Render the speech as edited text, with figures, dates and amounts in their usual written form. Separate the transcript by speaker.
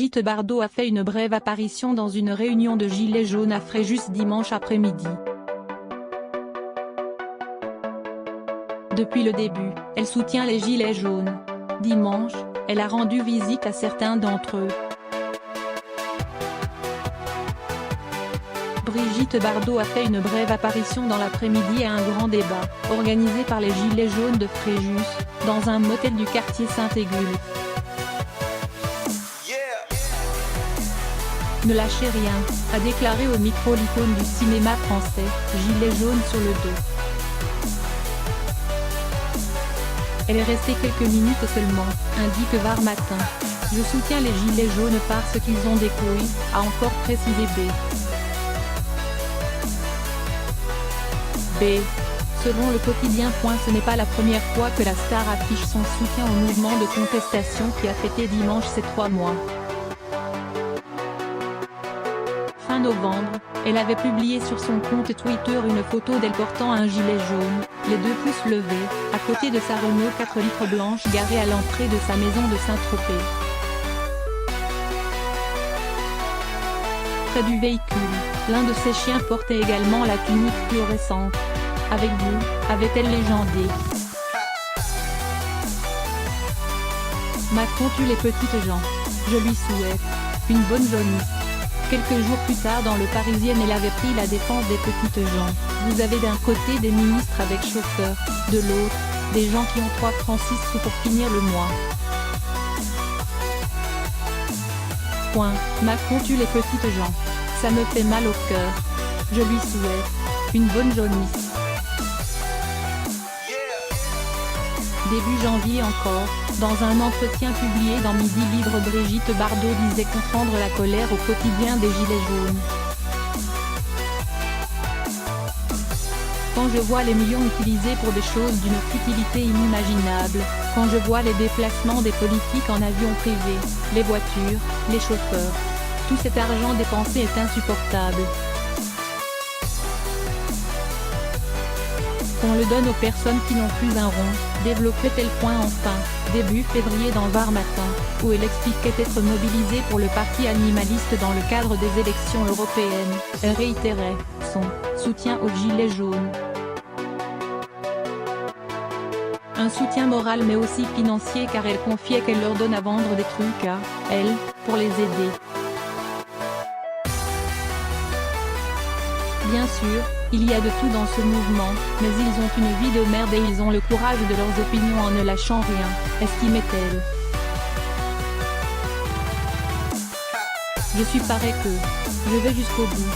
Speaker 1: Brigitte Bardot a fait une brève apparition dans une réunion de Gilets jaunes à Fréjus dimanche après-midi. Depuis le début, elle soutient les Gilets jaunes. Dimanche, elle a rendu visite à certains d'entre eux. Brigitte Bardot a fait une brève apparition dans l'après-midi à un grand débat, organisé par les Gilets jaunes de Fréjus, dans un motel du quartier Saint-Égule. Ne lâchez rien, a déclaré au micro l'icône du cinéma français, gilet jaune sur le dos. Elle est restée quelques minutes seulement, indique Var Matin. Je soutiens les gilets jaunes parce qu'ils ont des couilles, a encore précisé B. Selon le quotidien. Ce n'est pas la première fois que la star affiche son soutien au mouvement de contestation qui a fêté dimanche ses 3 mois. Fin novembre, elle avait publié sur son compte Twitter une photo d'elle portant un gilet jaune, les 2 pouces levés, à côté de sa Renault 4 litres blanche garée à l'entrée de sa maison de Saint-Tropez. Près du véhicule, l'un de ses chiens portait également la tunique fluorescente. Avec vous, avait-elle légendé. Macron tue les petites gens. Je lui souhaite une bonne jaunisse. Quelques jours plus tard dans Le Parisien, elle avait pris la défense des petites gens. Vous avez d'un côté des ministres avec chauffeur, de l'autre, des gens qui ont 3 francs 6 sous pour finir le mois. Macron tue les petites gens. Ça me fait mal au cœur. Je lui souhaite une bonne jaunisse. Début janvier encore, dans un entretien publié dans Midi Libre, Brigitte Bardot disait comprendre la colère au quotidien des Gilets jaunes. Quand je vois les millions utilisés pour des choses d'une futilité inimaginable, quand je vois les déplacements des politiques en avion privé, les voitures, les chauffeurs, tout cet argent dépensé est insupportable. Qu'on le donne aux personnes qui n'ont plus un rond, développait-elle enfin, début février dans Var Matin, où elle expliquait être mobilisée pour le parti animaliste dans le cadre des élections européennes. Elle réitérait son soutien aux Gilets jaunes. Un soutien moral mais aussi financier, car elle confiait qu'elle leur donne à vendre des trucs à elle, pour les aider. Bien sûr, il y a de tout dans ce mouvement, mais ils ont une vie de merde et ils ont le courage de leurs opinions en ne lâchant rien, estimait-elle. Je suis pareil que je vais jusqu'au bout.